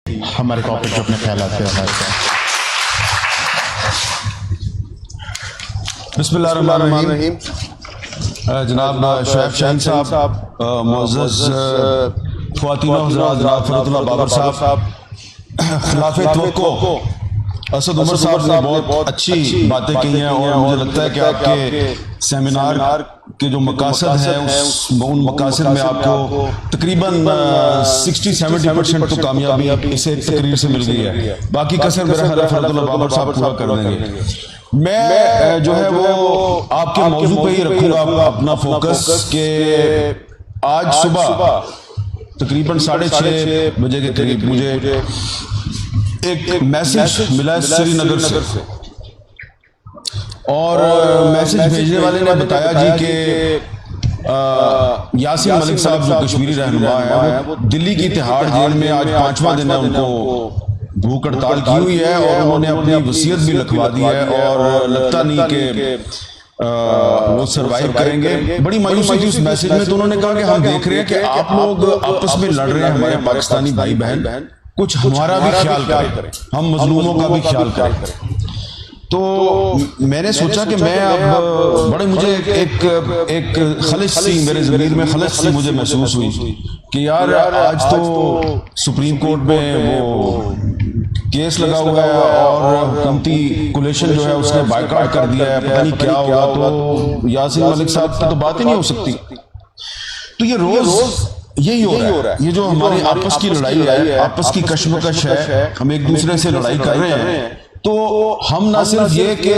ہمارے ٹاپک پہ اپنے خیالات سے ہمارے ساتھ. بسم اللہ الرحمن الرحیم. جناب شعیب شاہین صاحب، معزز خواتین و حضرات، جناب فرید اللہ بابر صاحب، خلاف توقع اسد عمر صاحب نے بہت اچھی باتیں کی ہیں، اور مجھے لگتا ہے کہ آپ کے سیمینار کے جو مقاصد ہیں ان مقاصد میں آپ کو تقریباً 60-70% تو کامیابی اسے تقریر سے مل گئی ہے. باقی کثر میرا خیال ہے فرید اللہ بابر صاحب پورا کر دیں گے. میں جو ہے وہ آپ کے موضوع پہ ہی رکھوں گا اپنا فوکس، کہ آج صبح تقریباً 6:30 بجے کے قریب مجھے ایک میسج ملا سری نگر سے، اور میسج بھیجنے والے نے بتایا جی کہ یاسین ملک صاحب جو کشمیری رہنما ہیں وہ دلی کی تہاڑ جیل میں آج 5واں دن ہے، ان کو بھوک ہڑتال کی ہوئی ہے، اور انہوں نے اپنی وصیت بھی لکھوا دی ہے، اور لگتا نہیں کہ وہ سروائیو کریں گے. بڑی مایوسی تھی اس میسج میں. تو انہوں نے کہا کہ ہم دیکھ رہے ہیں کہ آپ لوگ آپس میں لڑ رہے ہیں، ہمارے پاکستانی بھائی بہن، کچھ ہمارا بھی خیال کریں، ہم مظلوموں کا بھی خیال کریں. تو میں نے سوچا کہ میں اب بڑے مجھے ایک خلش سی میرے ضمیر میں خلش سی مجھے محسوس ہوئی کہ یار آج تو سپریم کورٹ میں وہ کیس لگا ہوا ہے، اور حکومتی کولیشن جو ہے اس نے بائیکاٹ کر دیا ہے، پتہ نہیں کیا ہوگا. تو یاسین ملک صاحب کی تو بات ہی نہیں ہو سکتی. تو یہ روز یہی ہو رہا ہے. یہ جو ہماری آپس کی لڑائی ہے، آپس کی کشمکش ہے، ہم ایک دوسرے سے لڑائی کر رہے ہیں. تو ہم نہ صرف یہ کہ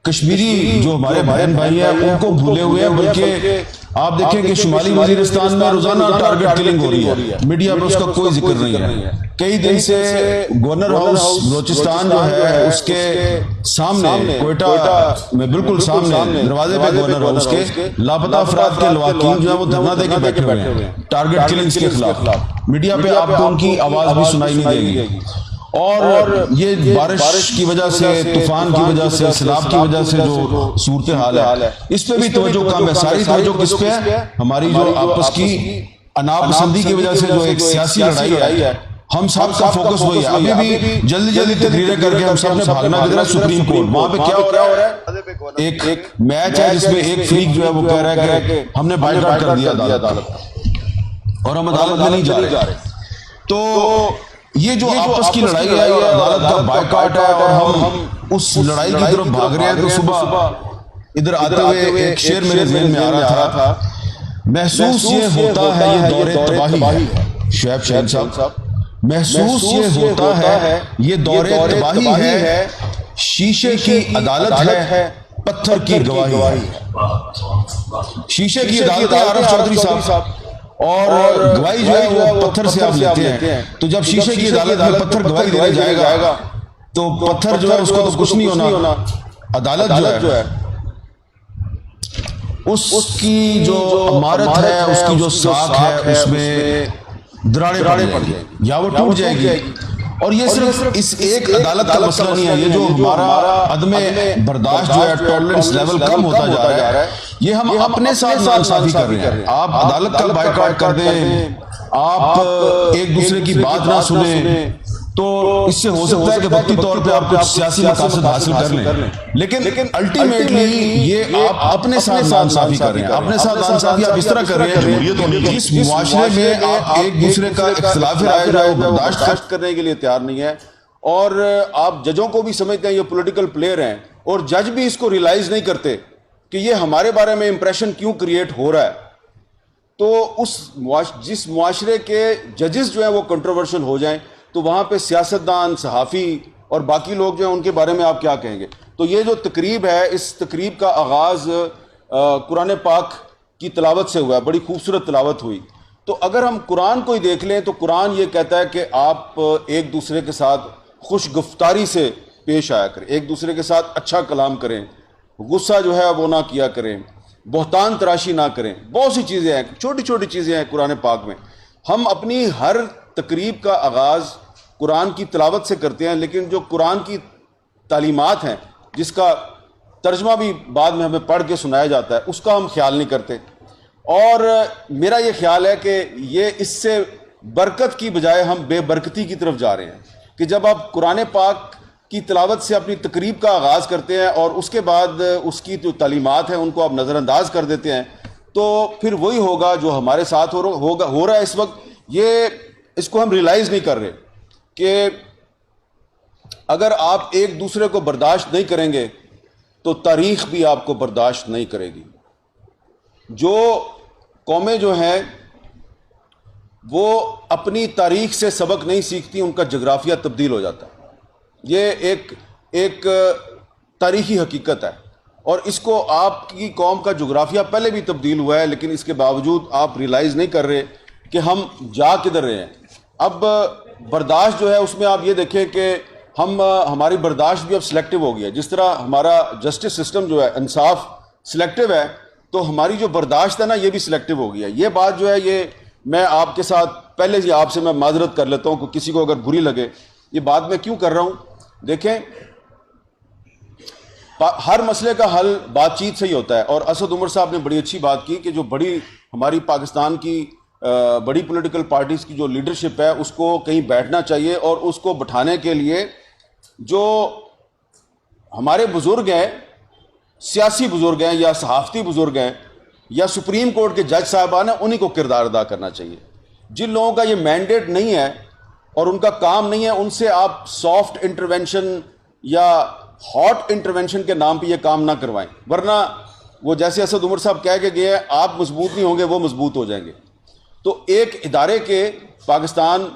کشمیری جو ہمارے بہن بھائی ہیں ان کو بھولے ہوئے ہیں، بلکہ آپ دیکھیں کہ شمالی وزیرستان میں روزانہ ٹارگٹ کلنگ ہو رہی ہے، میڈیا میں اس کا کوئی ذکر نہیں ہے. کئی دن سے گورنر ہاؤس بلوچستان جو ہے اس کے سامنے، کوئٹہ میں بالکل سامنے دروازے پہ گورنر ہاؤس کے لاپتہ افراد کے لواحقین جو ہیں وہ دھرنا دے کے بیٹھے ہوئے ہیں ٹارگٹ کلنگز کے خلاف. میڈیا پہ آپ کو ان کی آواز بھی سنائی نہیں دے گی. اور یہ بارش کی وجہ سے، طوفان کی وجہ سے، سیلاب کی وجہ سے جو صورتحال ہے، اس پہ بھی توجہ کم ہے. ساری توجہ کس پہ ہے؟ ہماری جو آپس کی اناپسندی کی وجہ سے جو ایک سیاسی لڑائی ہے، ہم سب کا فوکس وہی ہے. ابھی بھی جلدی تقریریں کر کے ہم سب نے بھاگنا کدھر ہے؟ Supreme court. وہاں پہ کیا ہو رہا ہے؟ ایک میچ ہے جس میں ایک فریق جو ہے وہ کہہ رہا ہے کہ ہم نے بائیکاٹ کر دیا عدالت، اور ہم عدالت میں نہیں جا رہے. تو یہ جو آپس کی لڑائی ہے اور عدالت کا بائیکاٹ ہے، اور ہم اس لڑائی کی طرف بھاگ رہے ہیں. تو صبح ادھر آتے ہوئے ایک شعر میرے ذہن میں آ رہا تھا، محسوس یہ ہوتا ہے یہ دور تباہی ہے. شعیب شاہین صاحب، محسوس یہ ہوتا ہے یہ دور تباہی ہے، شیشے کی عدالت ہے، پتھر کی گواہی ہے. شیشے کی عدالت ہے عارف چودھری صاحب، اور گواہی جو ہے وہ پتھر سے آپ لیتے ہیں. تو جب شیشے کی عدالت میں پتھر گواہی دینے جائے گا تو پتھر جو ہے اس کو تو کچھ نہیں ہونا. عدالت جو ہے اس کی جو عمارت ہے، اس کی جو ساکھ ہے، اس میں دراڑیں پڑ جائیں گی یا وہ ٹوٹ جائے گی. اور یہ صرف اس ایک عدالت کا مسئلہ نہیں ہے. یہ جو ہمارا عدم برداشت جو ہے، ٹالرنس لیول کم ہوتا جا رہا ہے، یہ ہم اپنے ساتھ ناانصافی کر رہے ہیں. آپ عدالت کا بائیکاٹ کر دیں، آپ ایک دوسرے کی بات نہ سنیں، تو اس سے ہو سکتا ہے کہ وقتی طور پہ آپ کچھ سیاسی مقاصد حاصل کر لیں، لیکن الٹیمیٹلی یہ آپ اپنے ساتھ ناانصافی کر رہے ہیں. اپنے ساتھ ناانصافی آپ اس طرح کر رہے ہیں جس معاشرے میں آپ ایک دوسرے کا اختلاف رائے جو ہے برداشت کرنے کے لیے تیار نہیں ہے. اور آپ ججوں کو بھی سمجھتے ہیں یہ پولیٹیکل پلیئر ہیں، اور جج بھی اس کو ریلائز نہیں کرتے کہ یہ ہمارے بارے میں امپریشن کیوں کریٹ ہو رہا ہے. تو جس معاشرے کے ججز جو ہیں وہ کنٹروورشل ہو جائیں، تو وہاں پہ سیاستدان، صحافی اور باقی لوگ جو ہیں ان کے بارے میں آپ کیا کہیں گے؟ تو یہ جو تقریب ہے، اس تقریب کا آغاز قرآن پاک کی تلاوت سے ہوا ہے. بڑی خوبصورت تلاوت ہوئی. تو اگر ہم قرآن کو ہی دیکھ لیں تو قرآن یہ کہتا ہے کہ آپ ایک دوسرے کے ساتھ خوش گفتاری سے پیش آیا کریں، ایک دوسرے کے ساتھ اچھا کلام کریں، غصہ جو ہے وہ نہ کیا کریں، بہتان تراشی نہ کریں. بہت سی چیزیں ہیں، چھوٹی چھوٹی چیزیں ہیں قرآن پاک میں. ہم اپنی ہر تقریب کا آغاز قرآن کی تلاوت سے کرتے ہیں، لیکن جو قرآن کی تعلیمات ہیں، جس کا ترجمہ بھی بعد میں ہمیں پڑھ کے سنایا جاتا ہے، اس کا ہم خیال نہیں کرتے. اور میرا یہ خیال ہے کہ یہ اس سے برکت کی بجائے ہم بے برکتی کی طرف جا رہے ہیں کہ جب آپ قرآن پاک کی تلاوت سے اپنی تقریب کا آغاز کرتے ہیں اور اس کے بعد اس کی جو تعلیمات ہیں ان کو آپ نظر انداز کر دیتے ہیں تو پھر وہی ہوگا جو ہمارے ساتھ ہو رہا ہے اس وقت. اس کو ہم ریلائز نہیں کر رہے کہ اگر آپ ایک دوسرے کو برداشت نہیں کریں گے تو تاریخ بھی آپ کو برداشت نہیں کرے گی. جو قومیں جو ہیں وہ اپنی تاریخ سے سبق نہیں سیکھتی ان کا جغرافیہ تبدیل ہو جاتا ہے. یہ ایک تاریخی حقیقت ہے اور اس کو آپ کی قوم کا جغرافیہ پہلے بھی تبدیل ہوا ہے لیکن اس کے باوجود آپ ریلائز نہیں کر رہے کہ ہم جا کدھر رہے ہیں. اب برداشت جو ہے اس میں آپ یہ دیکھیں کہ ہماری برداشت بھی اب سلیکٹو ہو گئی ہے. جس طرح ہمارا جسٹس سسٹم جو ہے انصاف سلیکٹو ہے تو ہماری جو برداشت ہے نا یہ بھی سلیکٹو ہو گئی ہے. یہ بات جو ہے یہ میں آپ کے ساتھ پہلے سے آپ سے میں معذرت کر لیتا ہوں کہ کسی کو اگر بری لگے. یہ بات میں کیوں کر رہا ہوں؟ دیکھیں ہر مسئلے کا حل بات چیت سے ہی ہوتا ہے اور اسد عمر صاحب نے بڑی اچھی بات کی کہ جو بڑی ہماری پاکستان کی بڑی پولیٹیکل پارٹیز کی جو لیڈرشپ ہے اس کو کہیں بیٹھنا چاہیے اور اس کو بٹھانے کے لیے جو ہمارے بزرگ ہیں سیاسی بزرگ ہیں یا صحافتی بزرگ ہیں یا سپریم کورٹ کے جج صاحبان ہیں انہیں کو کردار ادا کرنا چاہیے. جن لوگوں کا یہ مینڈیٹ نہیں ہے اور ان کا کام نہیں ہے ان سے آپ سافٹ انٹرونشن یا ہاٹ انٹرونشن کے نام پہ یہ کام نہ کروائیں ورنہ وہ جیسے اسد عمر صاحب کہہ کے گئے ہیں آپ مضبوط نہیں ہوں گے وہ مضبوط ہو جائیں گے. تو ایک ادارے کے پاکستان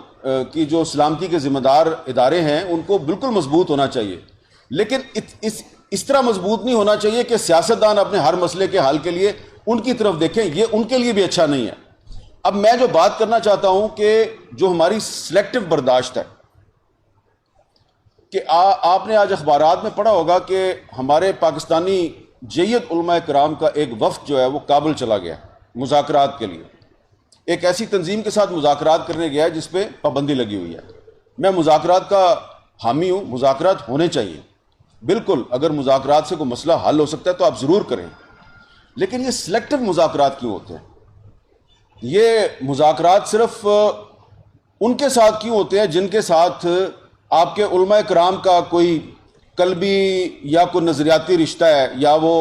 کی جو سلامتی کے ذمہ دار ادارے ہیں ان کو بالکل مضبوط ہونا چاہیے لیکن اس طرح مضبوط نہیں ہونا چاہیے کہ سیاستدان اپنے ہر مسئلے کے حل کے لیے ان کی طرف دیکھیں. یہ ان کے لیے بھی اچھا نہیں ہے. اب میں جو بات کرنا چاہتا ہوں کہ جو ہماری سلیکٹو برداشت ہے کہ آپ نے آج اخبارات میں پڑھا ہوگا کہ ہمارے پاکستانی جیت علماء کرام کا ایک وفد جو ہے وہ کابل چلا گیا مذاکرات کے لیے. ایک ایسی تنظیم کے ساتھ مذاکرات کرنے گیا ہے جس پہ پابندی لگی ہوئی ہے. میں مذاکرات کا حامی ہوں, مذاکرات ہونے چاہیے بالکل. اگر مذاکرات سے کوئی مسئلہ حل ہو سکتا ہے تو آپ ضرور کریں لیکن یہ سلیکٹو مذاکرات کیوں ہوتے ہیں؟ یہ مذاکرات صرف ان کے ساتھ کیوں ہوتے ہیں جن کے ساتھ آپ کے علماء کرام کا کوئی قلبی یا کوئی نظریاتی رشتہ ہے یا وہ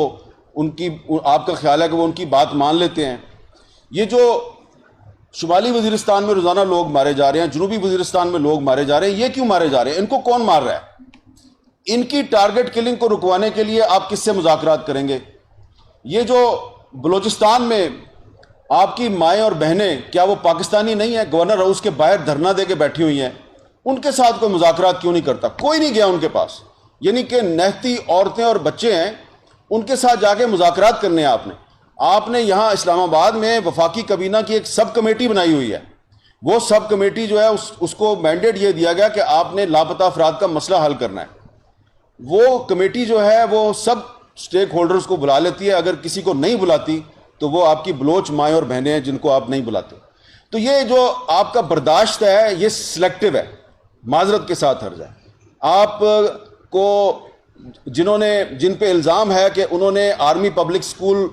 آپ کا خیال ہے کہ وہ ان کی بات مان لیتے ہیں. یہ جو شمالی وزیرستان میں روزانہ لوگ مارے جا رہے ہیں, جنوبی وزیرستان میں لوگ مارے جا رہے ہیں, یہ کیوں مارے جا رہے ہیں؟ ان کو کون مار رہا ہے؟ ان کی ٹارگٹ کلنگ کو رکوانے کے لیے آپ کس سے مذاکرات کریں گے؟ یہ جو بلوچستان میں آپ کی مائیں اور بہنیں کیا وہ پاکستانی نہیں ہیں؟ گورنر ہاؤس کے باہر دھرنا دے کے بیٹھی ہوئی ہیں. ان کے ساتھ کوئی مذاکرات کیوں نہیں کرتا؟ کوئی نہیں گیا ان کے پاس. یعنی کہ نہتی عورتیں اور بچے ہیں ان کے ساتھ جا کے مذاکرات کرنے ہیں. آپ نے یہاں اسلام آباد میں وفاقی کابینہ کی ایک سب کمیٹی بنائی ہوئی ہے. وہ سب کمیٹی جو ہے اس کو مینڈیٹ یہ دیا گیا کہ آپ نے لاپتہ افراد کا مسئلہ حل کرنا ہے. وہ کمیٹی جو ہے وہ سب سٹیک ہولڈرز کو بلا لیتی ہے. اگر کسی کو نہیں بلاتی تو وہ آپ کی بلوچ مائیں اور بہنیں ہیں جن کو آپ نہیں بلاتے. تو یہ جو آپ کا برداشت ہے یہ سلیکٹو ہے, معذرت کے ساتھ ہر جائے. آپ کو جن پہ الزام ہے کہ انہوں نے آرمی پبلک سکول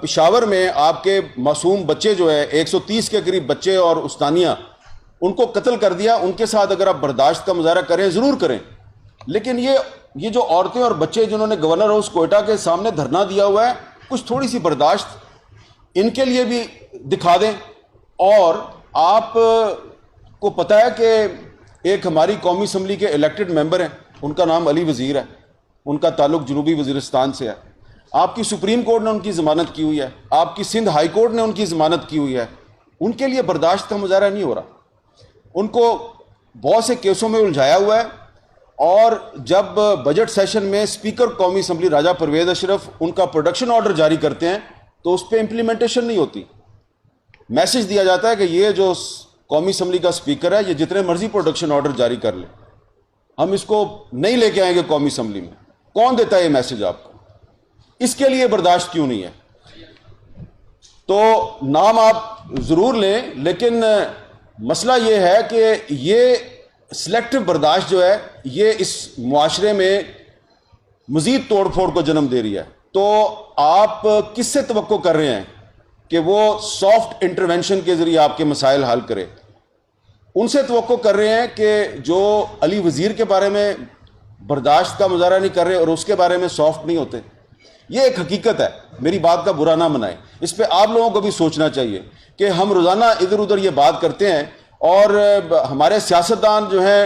پشاور میں آپ کے معصوم بچے جو ہے 130 کے قریب بچے اور استانیہ ان کو قتل کر دیا, ان کے ساتھ اگر آپ برداشت کا مظاہرہ کریں ضرور کریں. لیکن یہ جو عورتیں اور بچے جنہوں نے گورنر ہاؤس کوئٹہ کے سامنے دھرنا دیا ہوا ہے, کچھ تھوڑی سی برداشت ان کے لیے بھی دکھا دیں. اور آپ کو پتہ ہے کہ ایک ہماری قومی اسمبلی کے الیکٹڈ ممبر ہیں, ان کا نام علی وزیر ہے, ان کا تعلق جنوبی وزیرستان سے ہے. آپ کی سپریم کورٹ نے ان کی ضمانت کی ہوئی ہے, آپ کی سندھ ہائی کورٹ نے ان کی ضمانت کی ہوئی ہے. ان کے لیے برداشت کا مظاہرہ نہیں ہو رہا. ان کو بہت سے کیسوں میں الجھایا ہوا ہے. اور جب بجٹ سیشن میں اسپیکر قومی اسمبلی راجہ پرویز اشرف ان کا پروڈکشن آرڈر جاری کرتے ہیں تو اس پہ امپلیمنٹیشن نہیں ہوتی. میسج دیا جاتا ہے کہ یہ جو قومی اسمبلی کا اسپیکر ہے یہ جتنے مرضی پروڈکشن آرڈر جاری کر لے, ہم اس کو نہیں لے کے آئیں گے قومی اسمبلی میں. کون دیتا ہے یہ میسج آپ کو؟ اس کے لیے برداشت کیوں نہیں ہے؟ تو نام آپ ضرور لیں لیکن مسئلہ یہ ہے کہ یہ سلیکٹو برداشت جو ہے یہ اس معاشرے میں مزید توڑ پھوڑ کو جنم دے رہی ہے. تو آپ کس سے توقع کر رہے ہیں کہ وہ سافٹ انٹرونشن کے ذریعے آپ کے مسائل حل کرے؟ ان سے توقع کر رہے ہیں کہ جو علی وزیر کے بارے میں برداشت کا مظاہرہ نہیں کر رہے اور اس کے بارے میں سافٹ نہیں ہوتے. یہ ایک حقیقت ہے, میری بات کا برا نہ منائیں. اس پہ آپ لوگوں کو بھی سوچنا چاہیے کہ ہم روزانہ ادھر ادھر یہ بات کرتے ہیں اور ہمارے سیاستدان جو ہیں,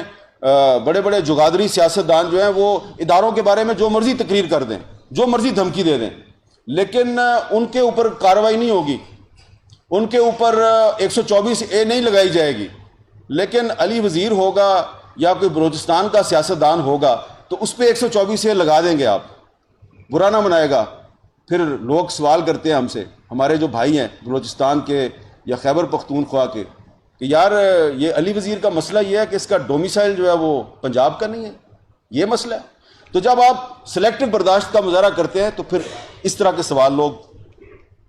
بڑے بڑے جگادری سیاستدان جو ہیں, وہ اداروں کے بارے میں جو مرضی تقریر کر دیں, جو مرضی دھمکی دے دیں, لیکن ان کے اوپر کارروائی نہیں ہوگی, ان کے اوپر 124A نہیں لگائی جائے گی. لیکن علی وزیر ہوگا یا کوئی بلوچستان کا سیاستدان ہوگا تو اس پہ 124A لگا دیں گے. آپ برا نہ منائے گا. پھر لوگ سوال کرتے ہیں ہم سے, ہمارے جو بھائی ہیں بلوچستان کے یا خیبر پختونخوا کے, کہ یار یہ علی وزیر کا مسئلہ یہ ہے کہ اس کا ڈومیسائل جو ہے وہ پنجاب کا نہیں ہے, یہ مسئلہ ہے. تو جب آپ سلیکٹو برداشت کا مظاہرہ کرتے ہیں تو پھر اس طرح کے سوال لوگ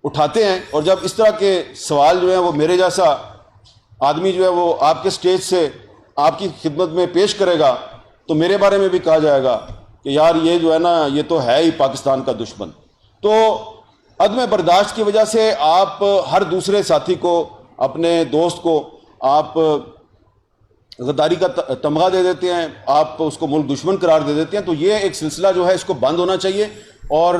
اٹھاتے ہیں, اور جب اس طرح کے سوال جو ہیں وہ میرے جیسا آدمی جو ہے وہ آپ کے سٹیج سے آپ کی خدمت میں پیش کرے گا تو میرے بارے میں بھی کہا جائے گا کہ یار یہ جو ہے نا یہ تو ہے ہی پاکستان کا دشمن. تو عدم برداشت کی وجہ سے آپ ہر دوسرے ساتھی کو, اپنے دوست کو آپ غداری کا تمغہ دے دیتے ہیں, آپ اس کو ملک دشمن قرار دے دیتے ہیں. تو یہ ایک سلسلہ جو ہے اس کو بند ہونا چاہیے, اور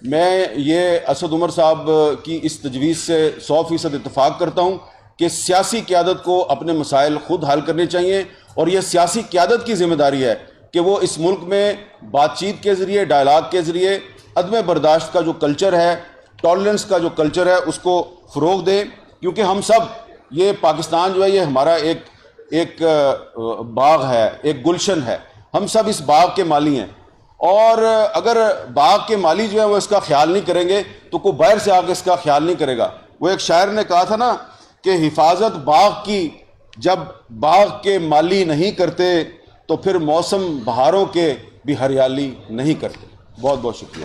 میں یہ اسد عمر صاحب کی اس تجویز سے 100% اتفاق کرتا ہوں کہ سیاسی قیادت کو اپنے مسائل خود حل کرنے چاہیے, اور یہ سیاسی قیادت کی ذمہ داری ہے کہ وہ اس ملک میں بات چیت کے ذریعے, ڈائلاگ کے ذریعے عدم برداشت کا جو کلچر ہے, ٹالرنس کا جو کلچر ہے, اس کو فروغ دیں. کیونکہ ہم سب, یہ پاکستان جو ہے یہ ہمارا ایک باغ ہے, ایک گلشن ہے, ہم سب اس باغ کے مالی ہیں, اور اگر باغ کے مالی جو ہے وہ اس کا خیال نہیں کریں گے تو کوئی باہر سے آ کے اس کا خیال نہیں کرے گا. وہ ایک شاعر نے کہا تھا نا کہ حفاظت باغ کی جب باغ کے مالی نہیں کرتے تو پھر موسم بہاروں کے بھی ہریالی نہیں کرتے. بہت بہت شکریہ.